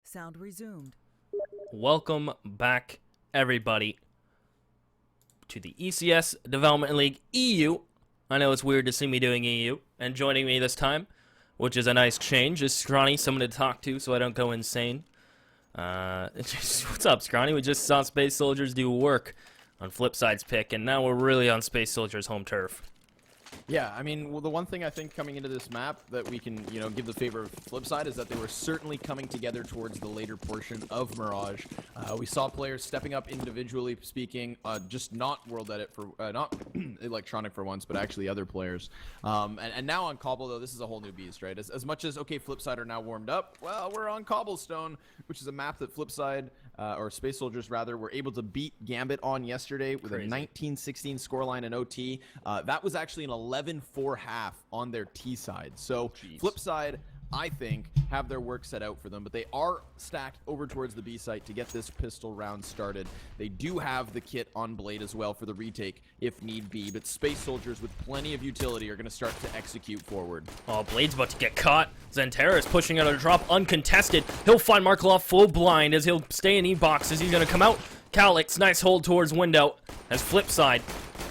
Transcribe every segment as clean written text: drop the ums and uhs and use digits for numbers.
Sound resumed. Welcome back, everybody, to the ECS Development League EU. I know it's weird to see me doing EU, and joining me this time, which is a nice change, is Scrawny, someone to talk to so I don't go insane. What's up, Scrawny? We just saw Space Soldiers do work on FlipSid's pick, and now we're really on Space Soldiers' home turf. Yeah, I mean, well, the one thing I think coming into this map that we can, give the favor of FlipSid is that they were certainly coming together towards the later portion of Mirage. We saw players stepping up individually speaking, just not World Edit for, not Electronic for once, but actually other players. And now on Cobble, though, this is a whole new beast, right? As much as, okay, FlipSid are now warmed up, well, we're on Cobblestone, which is a map that FlipSid, or Space Soldiers rather, were able to beat Gambit on yesterday with a 19-16 scoreline in OT. That was actually an 11-4 half on their T side. So FlipSid, I think, have their work set out for them, but they are stacked over towards the B site to get this pistol round started. They do have the kit on Blade as well for the retake if need be, but Space Soldiers with plenty of utility are going to start to execute forward. Oh, Blade's about to get caught. Zentera is pushing out a drop uncontested. He'll find Markelov full blind as he'll stay in E-boxes. He's going to come out. Calix, nice hold towards window as FlipSid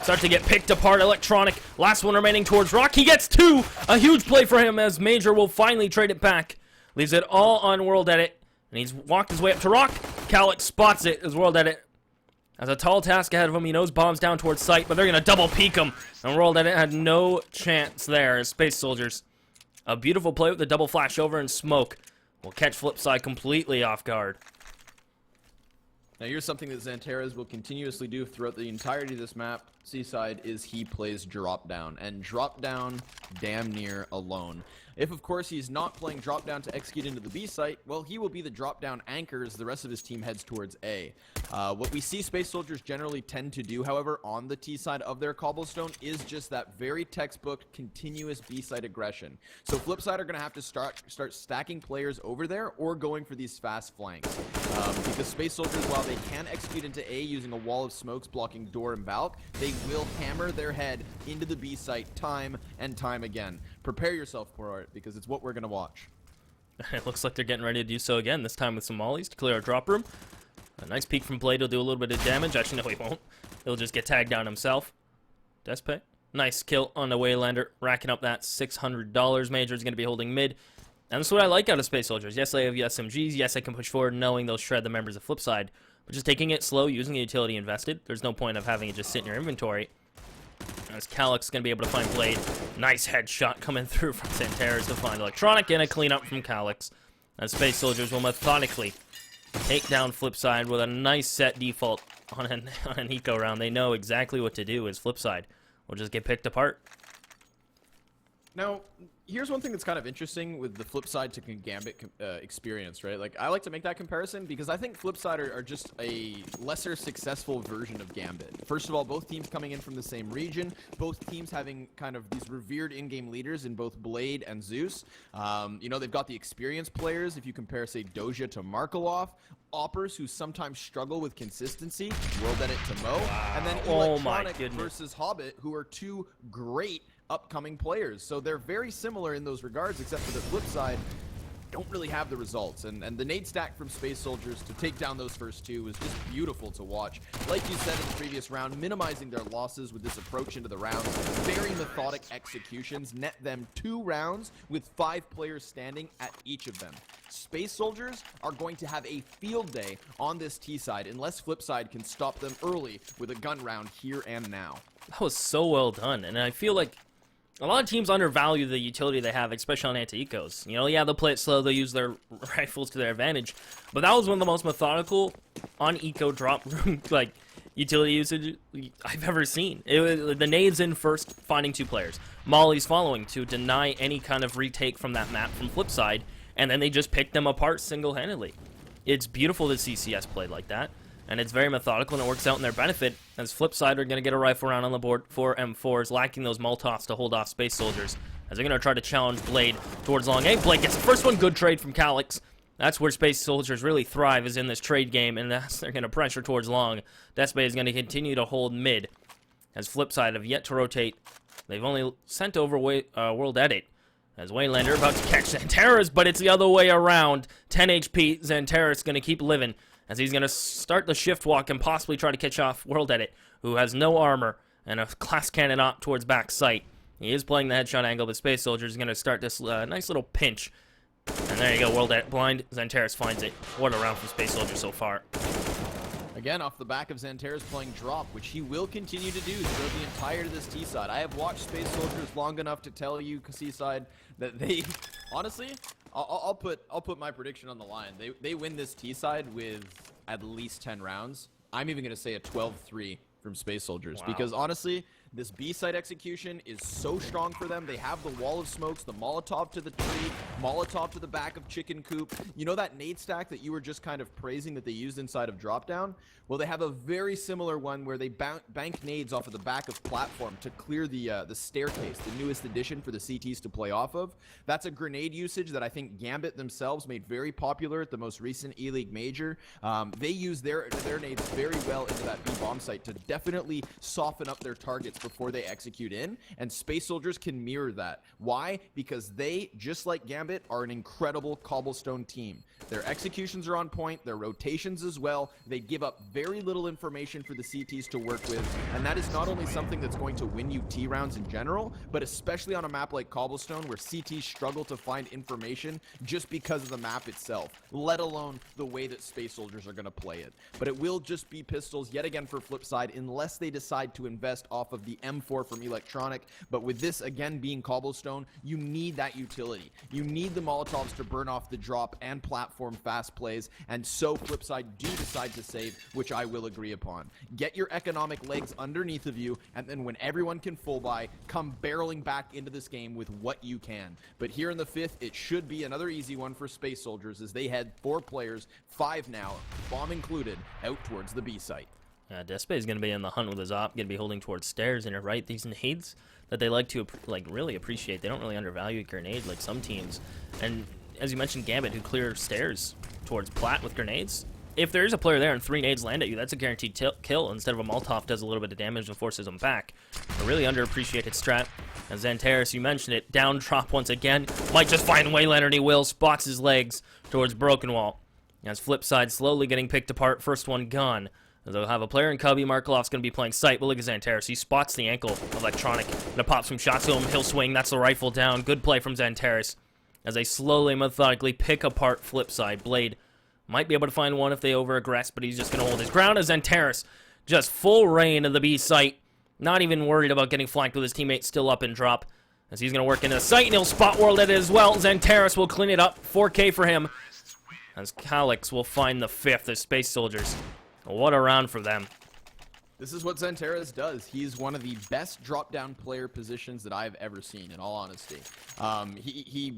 start to get picked apart. Electronic, last one remaining towards Rock. He gets two! A huge play for him as Major will finally trade it back. Leaves it all on World Edit, and he's walked his way up to Rock. Calix spots it as World Edit has a tall task ahead of him. He knows bombs down towards site, but they're going to double peek him. And World Edit had no chance there as Space Soldiers. A beautiful play with the double flash over and smoke will catch FlipSid completely off guard. Now here's something that Xanteras will continuously do throughout the entirety of this map, Seaside, is he plays drop down, and drop down damn near alone. If, of course, he's not playing drop down to execute into the B site, well, he will be the drop down anchor as the rest of his team heads towards A. What we see Space Soldiers generally tend to do, however, on the T side of their Cobblestone is just that very textbook continuous B site aggression. So FlipSid are going to have to start stacking players over there or going for these fast flanks. Because Space Soldiers, while they can execute into A using a wall of smokes blocking door and Valk, they will hammer their head into the B site time and time again. Prepare yourself for it, because it's what we're going to watch. It looks like they're getting ready to do so again, this time with some mollies to clear our drop room. A nice peek from Blade will do a little bit of damage. Actually, no, he won't. He'll just get tagged down himself. Despe. Nice kill on the Waylander, racking up that $600. Major's going to be holding mid. And that's what I like out of Space Soldiers. Yes, they have SMGs. Yes, I can push forward knowing they'll shred the members of FlipSid. But just taking it slow, using the utility invested. There's no point of having it just sit in your inventory. As Calix is going to be able to find Blade. Nice headshot coming through from Santeras to find Electronic, and a cleanup from Calix. As Space Soldiers will methodically take down FlipSid with a nice set default on an eco round. They know exactly what to do as FlipSid will just get picked apart. Now, here's one thing that's kind of interesting with the FlipSid to Gambit experience, right? Like, I like to make that comparison because I think FlipSid are just a lesser successful version of Gambit. First of all, both teams coming in from the same region, both teams having kind of these revered in-game leaders in both Blade and Zeus. They've got the experienced players, if you compare, say, Doja to Markelov, Oppers, who sometimes struggle with consistency, World Edit to Mo, and then Electronic versus Hobbit, who are two great upcoming players. So they're very similar in those regards, except for the flip side, don't really have the results. And the nade stack from Space Soldiers to take down those first two was just beautiful to watch. Like you said in the previous round, minimizing their losses with this approach into the rounds. Very methodic executions net them 2 rounds with 5 players standing at each of them. Space Soldiers are going to have a field day on this T side unless FlipSid can stop them early with a gun round here and now. That was so well done, and I feel like a lot of teams undervalue the utility they have, especially on anti-ecos. Yeah, they'll play it slow, they'll use their rifles to their advantage, but that was one of the most methodical on eco drop room utility usage I've ever seen. It was the nades in first, finding 2 players. Molly's following to deny any kind of retake from that map from FlipSid, and then they just picked them apart single-handedly. It's beautiful that CCS played like that. and it's very methodical, and it works out in their benefit, as FlipSid are going to get a rifle round on the board for M4s, lacking those Molotovs to hold off Space Soldiers, as they're going to try to challenge Blade towards long A. Blade gets the first one, good trade from Calyx. That's where Space Soldiers really thrive, is in this trade game, and that's, they're going to pressure towards long. Despe is going to continue to hold mid, as FlipSid have yet to rotate. They've only sent over World Edit, as Waylander about to catch Xantares, but it's the other way around. 10 HP, Xantares going to keep living, as he's going to start the shift walk and possibly try to catch off World Edit, who has no armor and a class cannon op towards back sight. He is playing the headshot angle, but Space Soldier is going to start this nice little pinch. And there you go, World Edit blind. Xantares finds it. What a round from Space Soldier so far. Again, off the back of Xantares playing drop, which he will continue to do throughout the entire of this T-side. I have watched Space Soldiers long enough to tell you, C-side, that they, honestly, I'll put my prediction on the line. They win this T-side with at least 10 rounds. I'm even going to say a 12-3 from Space Soldiers. Wow. Because honestly, this B-side execution is so strong for them. They have the wall of smokes, the Molotov to the tree, Molotov to the back of Chicken Coop. You know that nade stack that you were just kind of praising that they used inside of Dropdown? Well, they have a very similar one where they bank nades off of the back of platform to clear the staircase, the newest addition for the CTs to play off of. That's a grenade usage that I think Gambit themselves made very popular at the most recent E-League Major. They use their nades very well into that B-bomb site to definitely soften up their targets before they execute in, and Space Soldiers can mirror that. Why? Because they, just like Gambit, are an incredible cobblestone team. Their executions are on point, their rotations as well. They give up very little information for the CTs to work with, and that is not only something that's going to win you T rounds in general, but especially on a map like Cobblestone where CTs struggle to find information just because of the map itself, let alone the way that Space Soldiers are going to play it. But it will just be pistols yet again for FlipSid unless they decide to invest off of the M4 from Electronic. But with this again being Cobblestone, you need that utility. You need the Molotovs to burn off the drop and platform fast plays, and so FlipSid do decide to save, which I will agree upon. Get your economic legs underneath of you, and then when everyone can full buy, come barreling back into this game with what you can. But here in the fifth, it should be another easy one for Space Soldiers as they head 4 players, 5 now, bomb included, out towards the B site. Despe is going to be in the hunt with his op, going to be holding towards stairs in her right. These nades that they like to really appreciate. They don't really undervalue a grenade like some teams. And as you mentioned, Gambit, who clears stairs towards plat with grenades. If there is a player there and 3 nades land at you, that's a guaranteed kill instead of a Molotov does a little bit of damage and forces them back. A really underappreciated strat. And Xantares, you mentioned it, down drop once again. Might just find Waylander, and he will. Spots his legs towards Broken Wall. As FlipSid slowly getting picked apart. First one gone. They'll have a player in Cubby. Markelov's going to be playing sight. But look at Xantares. He spots the ankle of Electronic. And it pops some shots to him. He'll swing. That's the rifle down. Good play from Xantares. As they slowly, methodically pick apart FlipSid. Blade might be able to find one if they over-aggress, but he's just going to hold his ground as Xantares just full reign of the B site. Not even worried about getting flanked with his teammate still up and drop. As he's going to work into the site, and he'll spot World Edit as well. Xantares will clean it up. 4K for him. As Calyx will find the 5th as Space Soldiers. What a round for them. This is what Xantares does. He's one of the best drop-down player positions that I've ever seen, in all honesty.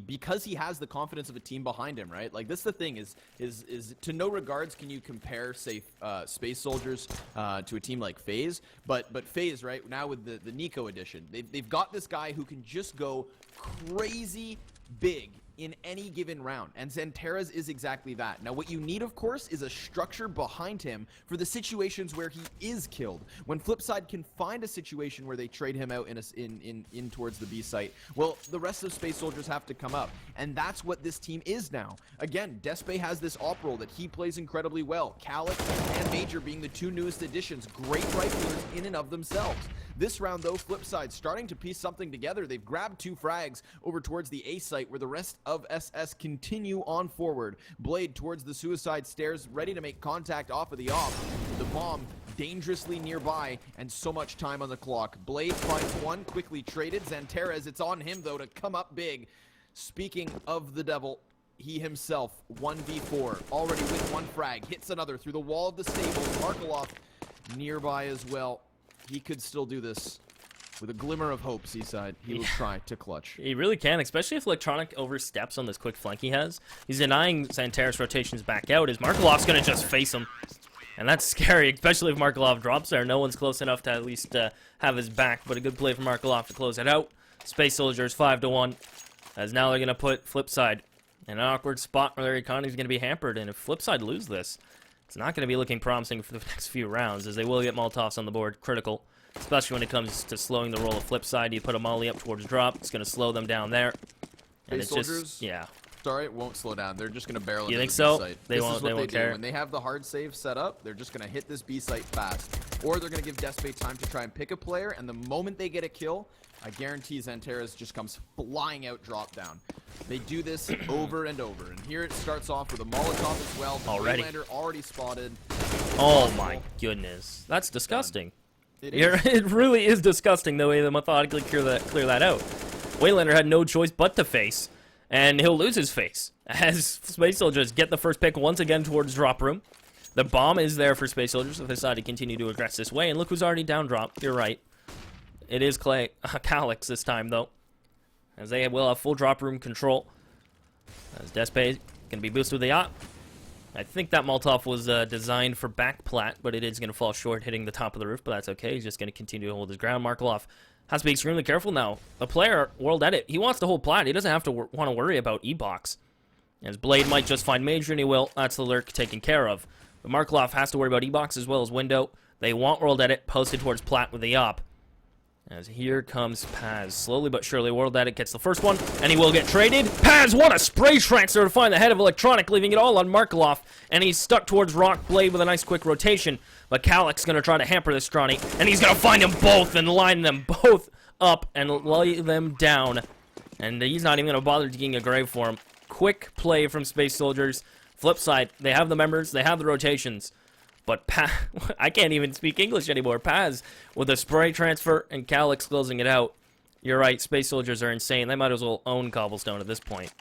Because he has the confidence of a team behind him, right? Like, this is the thing, is to no regards can you compare, say, Space Soldiers to a team like FaZe, but FaZe, right, now with the Nico edition, they've got this guy who can just go crazy big in any given round, and Xantares is exactly that. Now, what you need, of course, is a structure behind him for the situations where he is killed. When FlipSid can find a situation where they trade him out in towards the B site, well, the rest of Space Soldiers have to come up, and that's what this team is now. Again, Despe has this op role that he plays incredibly well. Calyx and Major being the 2 newest additions, great riflers in and of themselves. This round, though, FlipSid starting to piece something together. They've grabbed 2 frags over towards the A site where the rest of SS continue on forward. Blade towards the suicide stairs, ready to make contact off of the op. The bomb dangerously nearby, and so much time on the clock. Blade finds one, quickly traded. Xantares, it's on him, though, to come up big. Speaking of the devil, he himself, 1v4, already with 1 frag, hits another through the wall of the stable. Markelov nearby as well. He could still do this with a glimmer of hope, Seaside. He will try to clutch. He really can, especially if Electronic oversteps on this quick flank he has. He's denying Xantares rotations back out, as Markelov's going to just face him. And that's scary, especially if Markelov drops there. No one's close enough to at least have his back, but a good play from Markelov to close it out. Space Soldiers 5-1, as now they're going to put FlipSid in an awkward spot where their economy is going to be hampered. And if FlipSid lose this, it's not going to be looking promising for the next few rounds, as they will get Molotovs on the board, critical. Especially when it comes to slowing the roll of FlipSid. You put a molly up towards drop, it's going to slow them down there. And Space it's Soldiers? just, yeah. Sorry, it won't slow down. They're just going to barrel into You think the so? B site. They won't care. When they have the hard save set up, they're just going to hit this B site fast. Or they're going to give Despe time to try and pick a player, and the moment they get a kill, I guarantee Xanteras just comes flying out drop down. They do this over and over. And here it starts off with a Molotov as well. Already. Waylander already spotted. Oh my goodness. That's disgusting. It It really is disgusting the way they methodically clear that out. Waylander had no choice but to face, and he'll lose his face as Space Soldiers get the first pick once again towards drop room. The bomb is there for Space Soldiers if they decide to continue to aggress this way, and look who's already down drop. You're right. It is Calyx this time, though, as they will have full drop room control. As Despe going to be boosted with the yacht. I think that Molotov was designed for back plat, but it is going to fall short hitting the top of the roof, but that's okay. He's just going to continue to hold his ground. Markelov has to be extremely careful now. The player, World Edit, he wants to hold plat. He doesn't have to want to worry about E-Box. As Blade might just find Major, and he will. That's the lurk taken care of. But Markelov has to worry about E-Box as well as Window. They want World Edit posted towards plat with the Yop. As here comes Paz. Slowly but surely, World Edit gets the first one, and he will get traded. Paz, what a spray transfer to find the head of Electronic, leaving it all on Markelov. And he's stuck towards Rock Blade with a nice quick rotation. But Calyx going to try to hamper this Stronny, and he's going to find them both and line them both up and lay them down. And he's not even going to bother digging a grave for him. Quick play from Space Soldiers. FlipSid, they have the members, they have the rotations. But I can't even speak English anymore. Paz with a spray transfer and Calyx closing it out. You're right, Space Soldiers are insane. They might as well own Cobblestone at this point.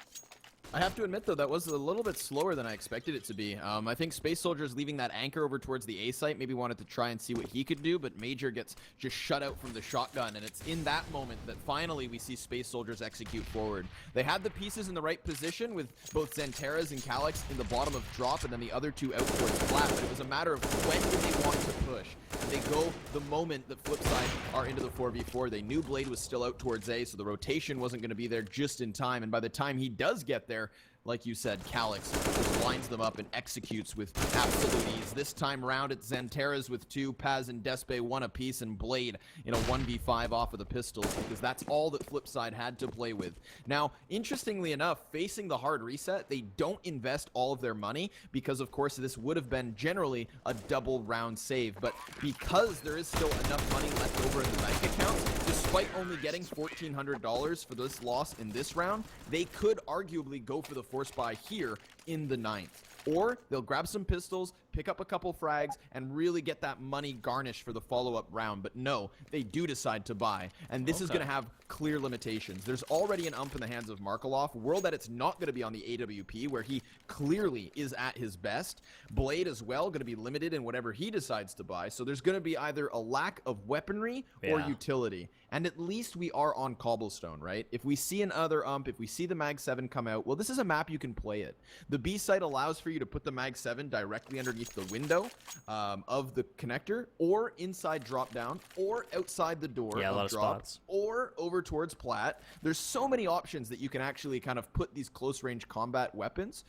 I have to admit, though, that was a little bit slower than I expected it to be. I think Space Soldiers leaving that anchor over towards the A site maybe wanted to try and see what he could do, but Major gets just shut out from the shotgun, and it's in that moment that finally we see Space Soldiers execute forward. They had the pieces in the right position with both Xanteras and Calyx in the bottom of drop, and then the other two out towards flat, but it was a matter of when did they want to push. And they go the moment that FlipSid are into the 4v4. They knew Blade was still out towards A, so the rotation wasn't going to be there just in time, and by the time he does get there, like you said, Calyx just lines them up and executes with absolute ease. This time round, it's Xanteras with 2, Paz and Despe 1 apiece, and Blade in a 1v5 off of the pistols, because that's all that FlipSid had to play with. Now, interestingly enough, facing the hard reset, they don't invest all of their money, because of course this would have been generally a double round save, but because there is still enough money left over in the bank accounts, despite only getting $1,400 for this loss in this round, they could arguably go for the force buy here in the 9th. Or they'll grab some pistols, pick up a couple frags, and really get that money garnished for the follow-up round. But no, they do decide to buy. And this is going to have clear limitations. There's already an ump in the hands of Markelov. World Edit's not going to be on the AWP, where he clearly is at his best. Blade as well, going to be limited in whatever he decides to buy. So there's going to be either a lack of weaponry or utility. And at least we are on Cobblestone, right? If we see another ump, if we see the Mag 7 come out, well, this is a map you can play it. The B site allows for you to put the Mag 7 directly underneath the window of the connector, or inside drop down, or outside the door of drop, or over towards plat. There's so many options that you can actually kind of put these close range combat weapons,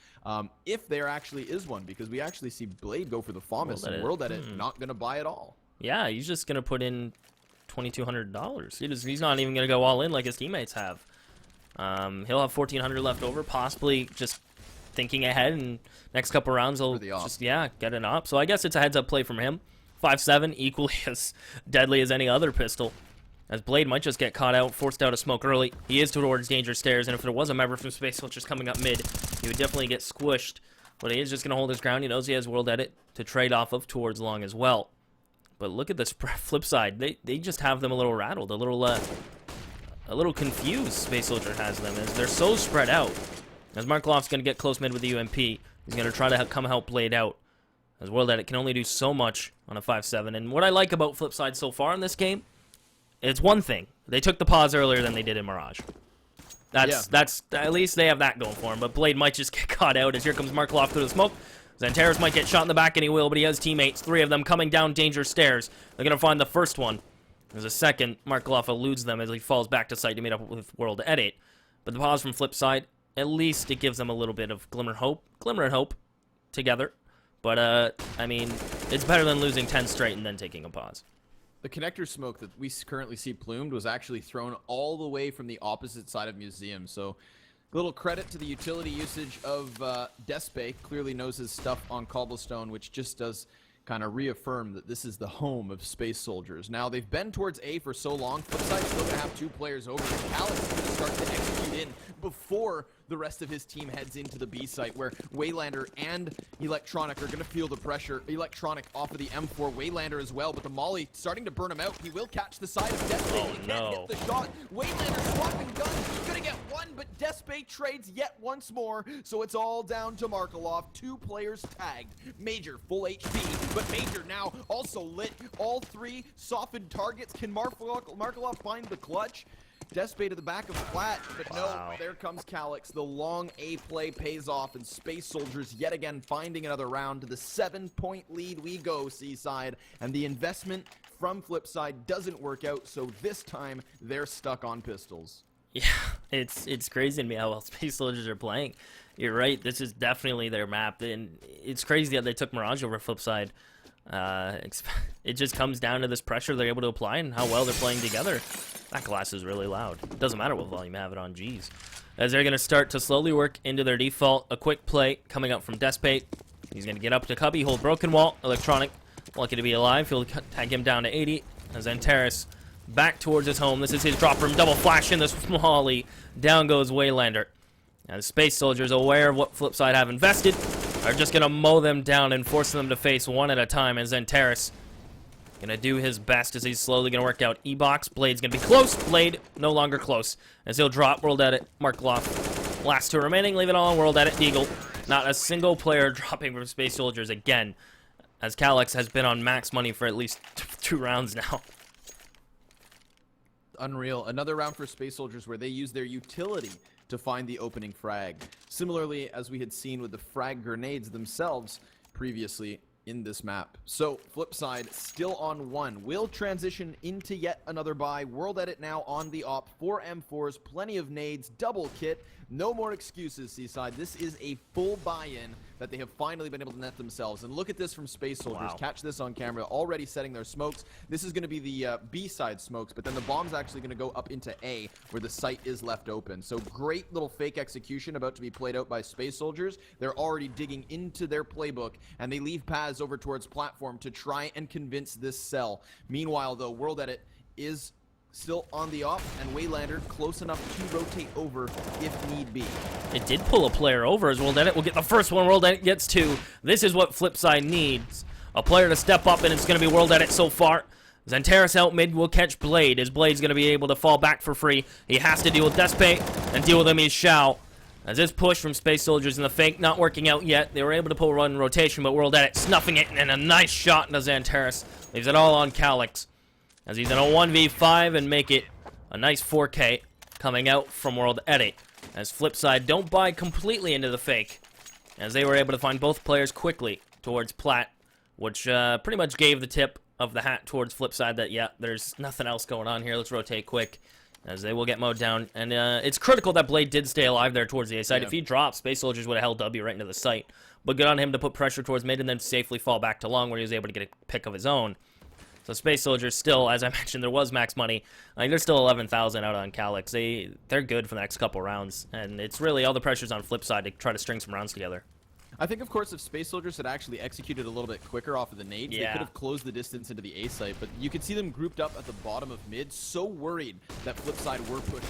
if there actually is one, because we actually see Blade go for the FAMAS, and World Edit not going to buy it all. Yeah, he's just going to put in $2,200. He's not even going to go all in like his teammates have. He'll have $1,400 left over, possibly just thinking ahead, and next couple rounds he'll just get an op. So I guess it's a heads-up play from him. 5.7, equally as deadly as any other pistol, as Blade might just get caught out, forced out of smoke early. He is towards danger stairs, and if there was a member from Space Soldiers coming up mid, he would definitely get squished. But he is just going to hold his ground. He knows he has World Edit to trade off of towards long as well. But look at this flip side. They just have them a little rattled, a little confused. Space Soldier has them, as they're so spread out. As Markelov's going to get close mid with the UMP, he's going to try to come help Blade out. As World Edit can only do so much on a 5.7. And what I like about FlipSid so far in this game, it's one thing. They took the pause earlier than they did in Mirage. That's at least they have that going for them. But Blade might just get caught out, as here comes Markelov through the smoke. Xantares might get shot in the back, and he will, but he has teammates. 3 of them coming down danger stairs. They're going to find the first one. There's a second. Markelov eludes them as he falls back to site to meet up with World Edit. But the pause from FlipSid, at least it gives them a little bit of glimmer and hope together. But, I mean, it's better than losing 10 straight and then taking a pause. The connector smoke that we currently see plumed was actually thrown all the way from the opposite side of Museum. So, little credit to the utility usage of Despe. Clearly knows his stuff on Cobblestone, which just does kind of reaffirm that this is the home of Space Soldiers. Now, they've been towards A for so long. FlipSide's still going to have 2 players over. Alex is going to start to execute in before the rest of his team heads into the B site, where Waylander and Electronic are going to feel the pressure. Electronic off of the M4, Waylander as well, but the Molly starting to burn him out. He will catch the side of Despe. Oh, he can't hit the shot. Waylander swapping guns. He's going to get one, but Despe trades yet once more, so it's all down to Markelov. 2 players tagged. Major full HP, but Major now also lit. All 3 softened targets. Can Markelov find the clutch? Despe to the back of Flat, but no, there comes Calyx. The long A play pays off, and Space Soldiers yet again finding another round. To the 7-point lead we go, Seaside, and the investment from FlipSid doesn't work out, so this time they're stuck on pistols. Yeah, it's crazy to me how well Space Soldiers are playing. You're right, this is definitely their map, and it's crazy that they took Mirage over FlipSid. It just comes down to this pressure they're able to apply and how well they're playing together. That glass is really loud. It doesn't matter what volume you have it on, G's. As they're going to start to slowly work into their default. A quick play coming up from Despe. He's going to get up to Cubby, hold broken wall. Electronic, lucky to be alive. He'll tag him down to 80. As Xantares back towards his home. This is his drop room. Double flash in this Molly. Down goes Waylander. Now the Space Soldiers, aware of what FlipSid have invested, are just going to mow them down and force them to face one at a time. As Xantares going to do his best as he's slowly going to work out E-Box. Blade's going to be close. Blade no longer close. As he'll drop World Edit. Markelov. Last 2 remaining. Leave it all on World Edit. Deagle. Not a single player dropping from Space Soldiers again. As Calyx has been on max money for at least 2 rounds now. Unreal. Another round for Space Soldiers where they use their utility to find the opening frag. Similarly, as we had seen with the frag grenades themselves previously in this map. So, FlipSid still on 1. Will transition into yet another buy. World Edit now on the op. 4 M4s, plenty of nades, double kit. No more excuses, Seaside. This is a full buy-in that they have finally been able to net themselves. And look at this from Space Soldiers. Wow. Catch this on camera. Already setting their smokes. This is going to be the B-side smokes, but then the bomb's actually going to go up into A, where the site is left open. So great little fake execution about to be played out by Space Soldiers. They're already digging into their playbook, and they leave Paz over towards platform to try and convince this cell. Meanwhile, though, World Edit is still on the op, and Waylander close enough to rotate over if need be. It did pull a player over as World Edit will get the first one. World Edit gets 2. This is what FlipSid needs. A player to step up, and it's going to be World Edit so far. Xantares out mid will catch Blade. His Blade's going to be able to fall back for free. He has to deal with Despe, and deal with him is Shao. As this push from Space Soldiers in the fake not working out yet. They were able to pull one in rotation, but World Edit snuffing it, and a nice shot into Xantares. Leaves it all on Calyx. As he's in a 1v5 and make it a nice 4K coming out from World Edit. As FlipSid don't buy completely into the fake, as they were able to find both players quickly towards Plat, which pretty much gave the tip of the hat towards FlipSid that, yeah, there's nothing else going on here. Let's rotate quick, as they will get mowed down. And it's critical that Blade did stay alive there towards the A side. Yeah. If he dropped, Space Soldiers would have held W right into the site. But good on him to put pressure towards mid and then safely fall back to long, where he was able to get a pick of his own. So Space Soldiers still, as I mentioned, there was max money. Like, there's still 11,000 out on Calyx. They're good for the next couple rounds, and it's really all the pressure's on FlipSid to try to string some rounds together. I think, of course, if Space Soldiers had actually executed a little bit quicker off of the nades, they could have closed the distance into the A site. But you could see them grouped up at the bottom of mid, so worried that FlipSid were pushed.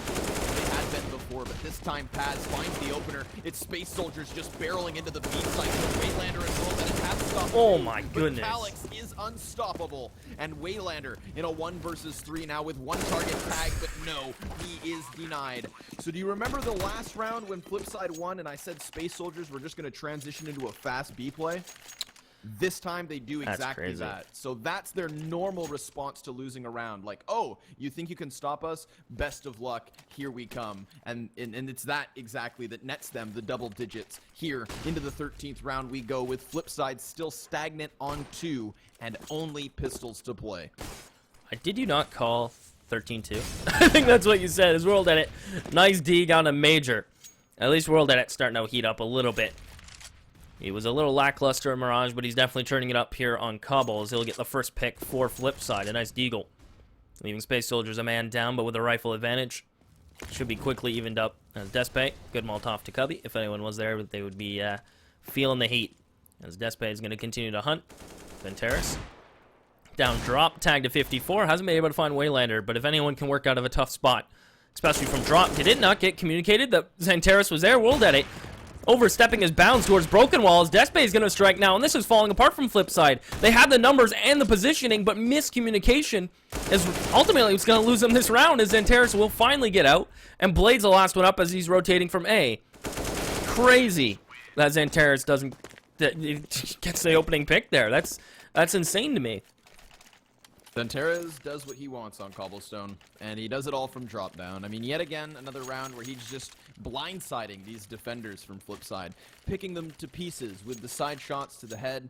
They had been before, but this time Paz finds the opener. It's Space Soldiers just barreling into the B site. Waylander as well, that it has stopped. Oh my goodness. But Calyx is unstoppable. And Waylander in a 1 versus 3 now with 1 target tag, but no, he is denied. So do you remember the last round when FlipSid won and I said Space Soldiers were just going to transition into a fast B play? This time they do That's exactly crazy. that. So that's their normal response to losing a round. Like, oh, you think you can stop us? Best of luck. Here we come. And it's that exactly that nets them the double digits. Here, into the 13th round we go with FlipSid still stagnant on 2 and only pistols to play. Did you not call 13-2? I think that's what you said. Is World Edit. Nice dig on a major. At least World Edit starting to heat up a little bit. He was a little lackluster in Mirage, but he's definitely turning it up here on Cobbles. He'll get the first pick for FlipSid. A nice deagle. Leaving Space Soldiers a man down, but with a rifle advantage. Should be quickly evened up as Despe. Good Molotov to Cubby. If anyone was there, they would be feeling the heat. As Despe is going to continue to hunt. Venteris. Down drop. Tagged to 54. Hasn't been able to find Waylander, but if anyone can work out of a tough spot, especially from drop, did it not get communicated that Xanteris was there? World Edit. Overstepping his bounds towards Broken Walls. Despe is going to strike now, and this is falling apart from FlipSid. They had the numbers and the positioning, but miscommunication is ultimately what's going to lose them this round, as Xanteris will finally get out, and Blade's the last one up as he's rotating from A. Crazy that Xanteris doesn't gets the opening pick there. That's insane to me. Xanteris does what he wants on Cobblestone, and he does it all from drop down. I mean, yet again, another round where he's just blindsiding these defenders from FlipSid, picking them to pieces with the side shots to the head,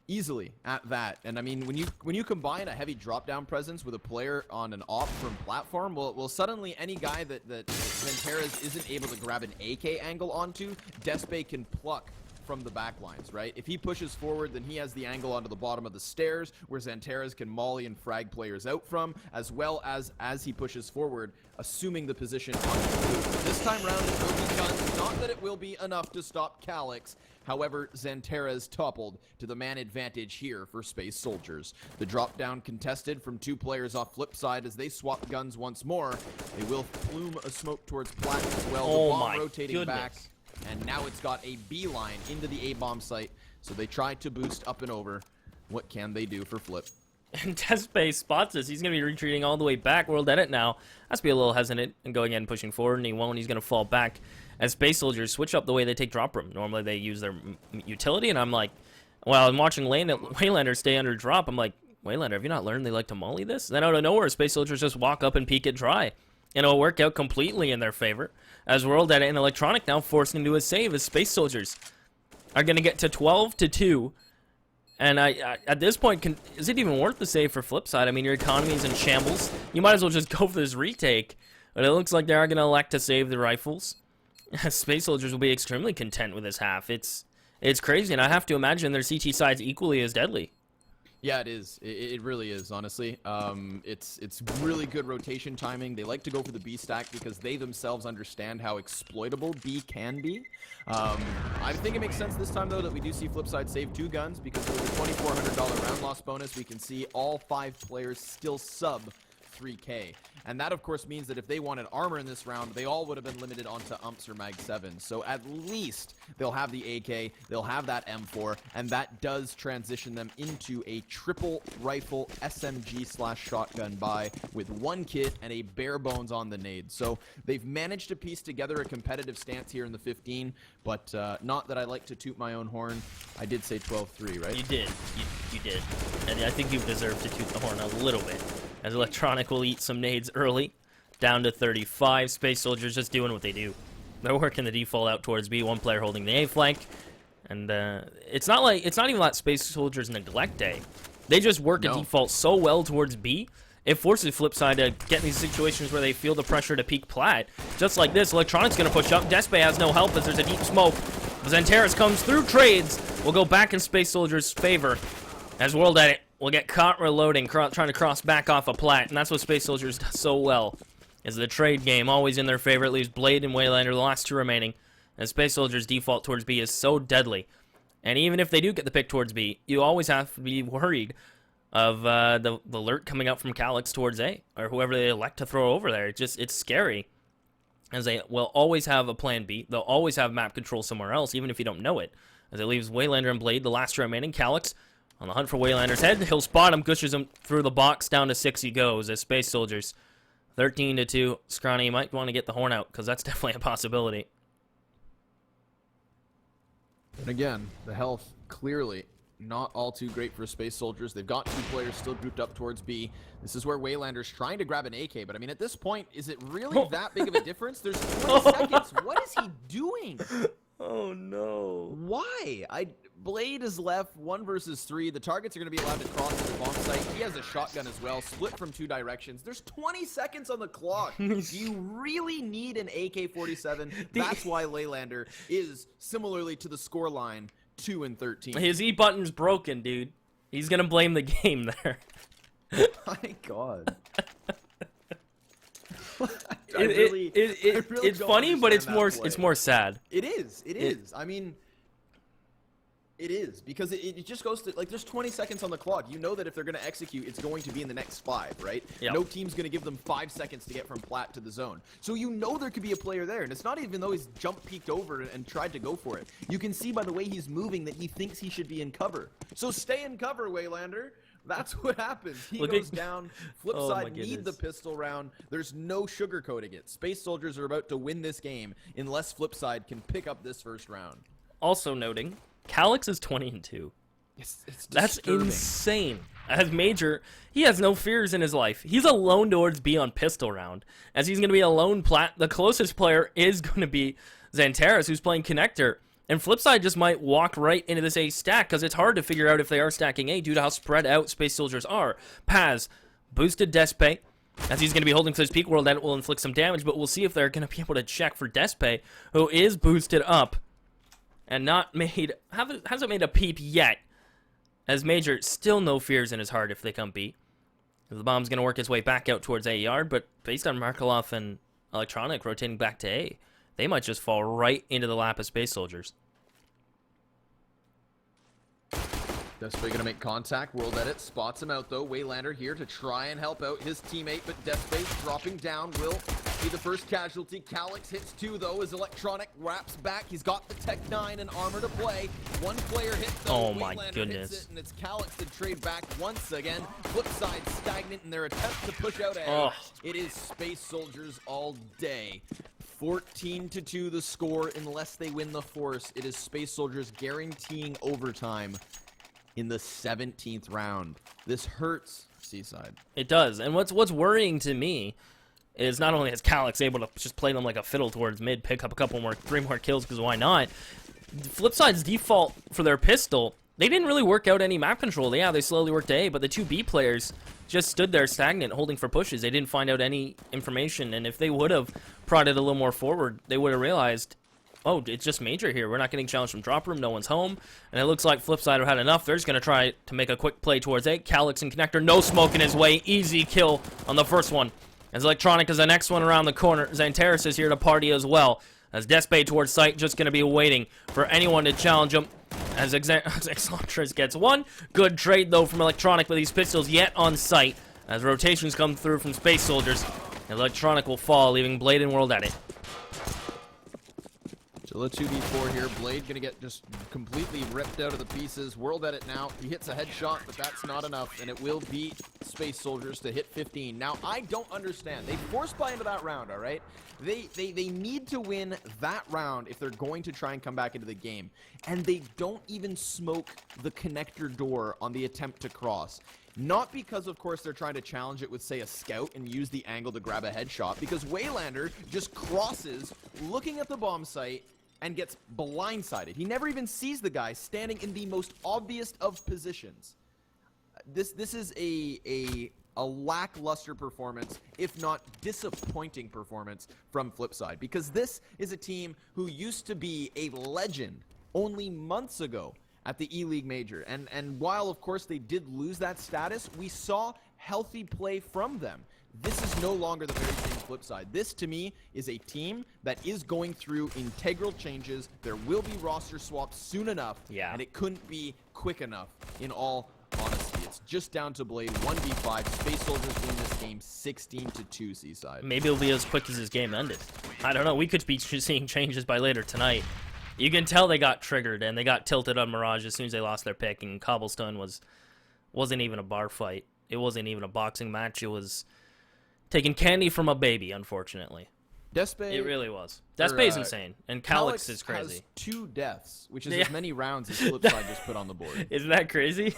easily at that. And I mean, when you combine a heavy drop down presence with a player on an op from platform, well suddenly any guy that Xanteris isn't able to grab an AK angle onto, Despe can pluck from the back lines, right? If he pushes forward, then he has the angle onto the bottom of the stairs where Xanteris can molly and frag players out from, as well as he pushes forward, assuming the position on the blue. This time round, it will be guns. Not that it will be enough to stop Calyx. However, Xanteris toppled to the man advantage here for Space Soldiers. The drop down contested from 2 players off FlipSid as they swap guns once more. They will plume a smoke towards Plat as well. Oh the bomb my rotating goodness. back. And now it's got a beeline into the A-bomb site. So they try to boost up and over. What can they do for Flip? And Despe spots this. He's going to be retreating all the way back. World Edit now has to be a little hesitant and go again pushing forward, and he won't. He's going to fall back as Space Soldiers switch up the way they take drop room. Normally they use their utility, and I'm like, well, I'm watching Waylander stay under drop. I'm like, Waylander, have you not learned they like to molly this? Then out of nowhere, Space Soldiers just walk up and peek it dry. And it'll work out completely in their favor. As World Edit and Electronic now forced into a save as Space Soldiers are going to get to 12-2. And I at this point, is it even worth the save for FlipSid? I mean, your economy's in shambles. You might as well just go for this retake. But it looks like they are going to elect to save the rifles. Space Soldiers will be extremely content with this half. It's crazy, and I have to imagine their CT side's equally as deadly. Yeah, it is. It really is, honestly. It's really good rotation timing. They like to go for the B stack because they themselves understand how exploitable B can be. I think it makes sense this time, though, that we do see FlipSid save 2 guns because with the $2,400 round loss bonus, we can see all 5 players still sub 3K. And that, of course, means that if they wanted armor in this round, they all would have been limited onto umps or mag 7. So at least they'll have the AK, they'll have that M4, and that does transition them into a triple rifle SMG/shotgun buy with 1 kit and a bare bones on the nade. So they've managed to piece together a competitive stance here in the 15, but not that I like to toot my own horn. I did say 12-3, right? You did. You did. And I think you deserve to toot the horn a little bit. As Electronic will eat some nades early. Down to 35. Space Soldiers just doing what they do. They're working the default out towards B. 1 player holding the A flank. And it's not even that Space Soldiers neglect A. They just work a default so well towards B. It forces FlipSid to get in these situations where they feel the pressure to peak plat. Just like this, Electronic's going to push up. Despe has no help as there's a deep smoke. Xanteris comes through trades. Will go back in Space Soldiers' favor. As World Edit will get caught reloading, trying to cross back off a plat. And that's what Space Soldiers does so well. Is the trade game always in their favor. It leaves Blade and Waylander, the last 2 remaining. And Space Soldiers' default towards B is so deadly. And even if they do get the pick towards B, you always have to be worried of the alert coming out from Calyx towards A, or whoever they elect to throw over there. It's scary, as they will always have a plan B. They'll always have map control somewhere else, even if you don't know it. As it leaves Waylander and Blade, the last 2 remaining. Calyx on the hunt for Waylander's head. He'll spot him, gushes him through the box. Down to 6 he goes as Space Soldiers 13-2. Scrawny, you might want to get the horn out, because that's definitely a possibility. And again, the health clearly not all too great for Space Soldiers. They've got 2 players still grouped up towards B. This is where Waylander's trying to grab an AK, but I mean, at this point, is it really that big of a difference? There's 20 seconds. What is he doing? Oh no. Why? Blade is left 1 versus 3. The targets are going to be allowed to cross to the bomb site. He has a shotgun as well, split from 2 directions. There's 20 seconds on the clock. Do you really need an AK-47? That's why Waylander is, similarly to the scoreline, 2-13. His E button's broken, dude. He's gonna blame the game there. My God. It's funny, but it's more sad. It is. I mean, it is, because it just goes to, like, there's 20 seconds on the clock. You know that if they're going to execute, it's going to be in the next 5, right? Yep. No team's going to give them 5 seconds to get from plat to the zone. So you know there could be a player there, and it's not even though he's jump peeked over and tried to go for it. You can see by the way he's moving that he thinks he should be in cover. So stay in cover, Waylander. That's what happens. He goes down. FlipSid need the pistol round. There's no sugarcoating it. Space Soldiers are about to win this game unless FlipSid can pick up this first round. Also noting, Calyx is 20-2. It's That's disturbing. insane. As Major, he has no fears in his life. He's alone towards B on pistol round, as he's going to be alone plat. The closest player is going to be Xantares, who's playing connector. And FlipSid just might walk right into this A stack, because it's hard to figure out if they are stacking A due to how spread out Space Soldiers are. Paz, boosted Despe, as he's going to be holding to his peak world, that will inflict some damage, but we'll see if they're going to be able to check for Despe, who is boosted up and hasn't made a peep yet. As Major, still no fears in his heart if they come B. The bomb's going to work his way back out towards A yard, but based on Markelov and Electronic rotating back to A, they might just fall right into the lap of Space Soldiers. Despe gonna make contact. World Edit spots him out though. Waylander here to try and help out his teammate, but Despe dropping down will be the first casualty. Calyx hits 2 though as Electronic wraps back. He's got the Tech 9 and armor to play. 1 player hit though. Oh my Waylander goodness. hits it, and it's Calyx to trade back once again. FlipSid stagnant in their attempt to push out A. Oh. It is Space Soldiers all day. 14-2 the score unless they win the force. It is Space Soldiers guaranteeing overtime in the 17th round. This hurts Seaside. It does. And what's worrying to me is not only is Calyx able to just play them like a fiddle towards mid, pick up a couple more, 3 more kills, because why not? FlipSide's default for their pistol, they didn't really work out any map control. Yeah, they slowly worked A, but the 2 B players just stood there stagnant, holding for pushes. They didn't find out any information, and if they would have prodded a little more forward, they would have realized, oh, it's just Major here. We're not getting challenged from drop room. No one's home. And it looks like FlipSid have had enough. They're just going to try to make a quick play towards A. Calyx and Connector, no smoke in his way. Easy kill on the first one. As Electronic is the next one around the corner. Xantares is here to party as well. As Despe towards site, just going to be waiting for anyone to challenge him. As Xantares gets 1. Good trade, though, from Electronic with these pistols yet on site. As rotations come through from Space Soldiers. Electronic will fall, leaving Blade and World at it. Still a 2v4 here. Blade gonna get just completely ripped out of the pieces. World Edit now. He hits a headshot, but that's not enough, and it will beat Space Soldiers to hit 15. Now, I don't understand. They forced buy into that round, all right? They need to win that round if they're going to try and come back into the game. And they don't even smoke the connector door on the attempt to cross. Not because, of course, they're trying to challenge it with, say, a scout and use the angle to grab a headshot, because Waylander just crosses, looking at the bomb site, and gets blindsided. He never even sees the guy standing in the most obvious of positions. This is a lackluster performance, if not disappointing performance from FlipSid, because this is a team who used to be a legend only months ago at the E-League Major. And while, of course, they did lose that status, we saw healthy play from them. This is no longer the very same FlipSid. This, to me, is a team that is going through integral changes. There will be roster swaps soon enough, and it couldn't be quick enough, in all honesty. It's just down to Blade, 1v5. Space Soldiers win this game 16-2, Seaside. Maybe it'll be as quick as this game ended. I don't know. We could be seeing changes by later tonight. You can tell they got triggered, and they got tilted on Mirage as soon as they lost their pick, and Cobblestone wasn't even a bar fight. It wasn't even a boxing match. It was taking candy from a baby, unfortunately. Despe, It really was. Despe's or, insane, and Calyx is has crazy. 2 deaths, which is Yeah. as many rounds as FlipSide just put on the board. Isn't that crazy?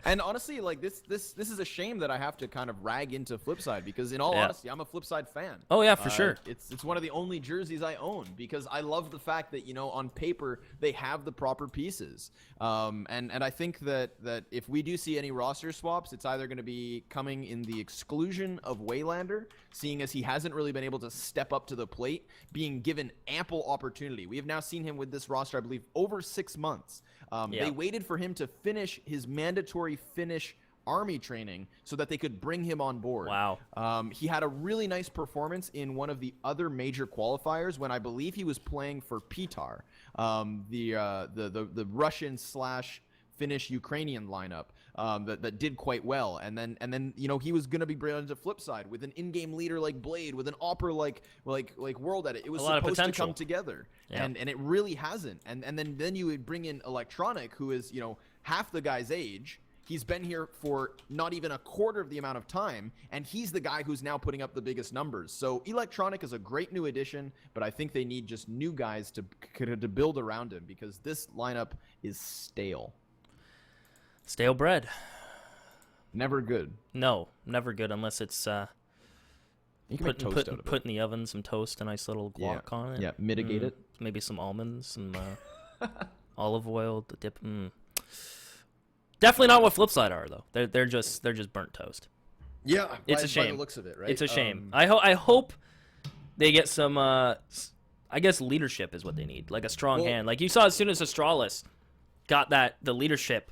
And honestly, like this is a shame that I have to kind of rag into FlipSide because, in all Yeah. honesty, I'm a FlipSide fan. Oh yeah, for sure. It's one of the only jerseys I own because I love the fact that, you know, on paper they have the proper pieces. And I think that if we do see any roster swaps, it's either going to be coming in the exclusion of Waylander, seeing as he hasn't really been able to step up to the plate, being given ample opportunity. We have now seen him with this roster, I believe, over 6 months. They waited for him to finish his mandatory Finnish army training so that they could bring him on board. Wow. He had a really nice performance in one of the other major qualifiers when I believe he was playing for Pitar, the Russian / Finnish Ukrainian lineup that did quite well, and then you know, he was gonna be brought into FlipSide with an in-game leader like Blade, with an Opera like World Edit. It was supposed to come together, and it really hasn't. And then you would bring in Electronic, who is, you know, half the guy's age. He's been here for not even a quarter of the amount of time, and he's the guy who's now putting up the biggest numbers. So Electronic is a great new addition, but I think they need just new guys to build around him because this lineup is stale. Stale bread. Never good. No, never good unless it's You can make toast out of it. put in the oven some toast, a nice little guac on it. Yeah, mitigate it. Maybe some almonds, some olive oil to dip. Definitely not what FlipSide are though. They're just burnt toast. Yeah, It's a shame. By the looks of it, right? It's a shame. I hope they get some. I guess leadership is what they need, like a strong hand. Like you saw, as soon as Astralis got the leadership,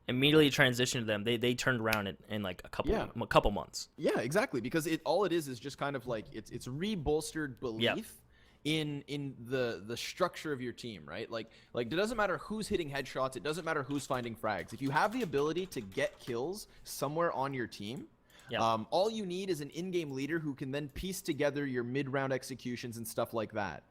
immediately transitioned to them. They turned around in like a couple months. Yeah, exactly. Because all it is just kind of like it's re-bolstered belief in the structure of your team, right? Like it doesn't matter who's hitting headshots, it doesn't matter who's finding frags. If you have the ability to get kills somewhere on your team, all you need is an in-game leader who can then piece together your mid-round executions and stuff like that.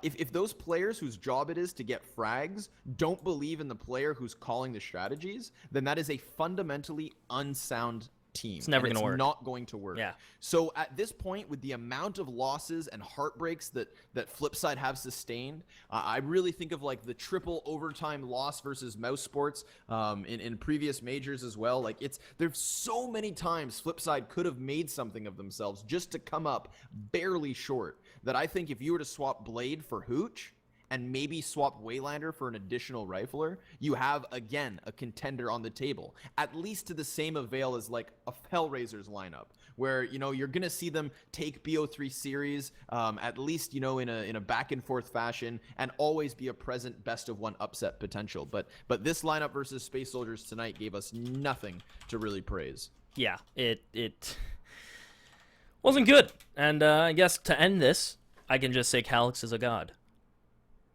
If those players whose job it is to get frags don't believe in the player who's calling the strategies, then that is a fundamentally unsound team. It's never going to work. It's not going to work. Yeah. So at this point, with the amount of losses and heartbreaks that FlipSide have sustained, I really think of like the triple overtime loss versus Mouse Sports in previous majors as well. Like there's so many times FlipSide could have made something of themselves just to come up barely short, that I think if you were to swap Blade for Hooch and maybe swap Waylander for an additional rifler, you have, again, a contender on the table. At least to the same avail as, like, a Hellraiser's lineup, where, you know, you're going to see them take BO3 series, at least, you know, in a back-and-forth fashion, and always be a present best-of-one upset potential. But this lineup versus Space Soldiers tonight gave us nothing to really praise. Yeah, it wasn't good. And I guess to end this, I can just say Calyx is a god.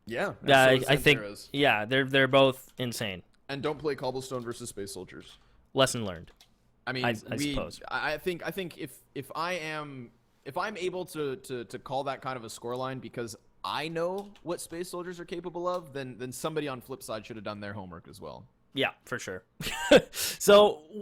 Yeah, I think. Yeah, they're both insane. And don't play Cobblestone versus Space Soldiers. Lesson learned. I mean, I suppose. I think if I'm able to call that kind of a scoreline because I know what Space Soldiers are capable of, then somebody on FlipSide should have done their homework as well. Yeah, for sure. So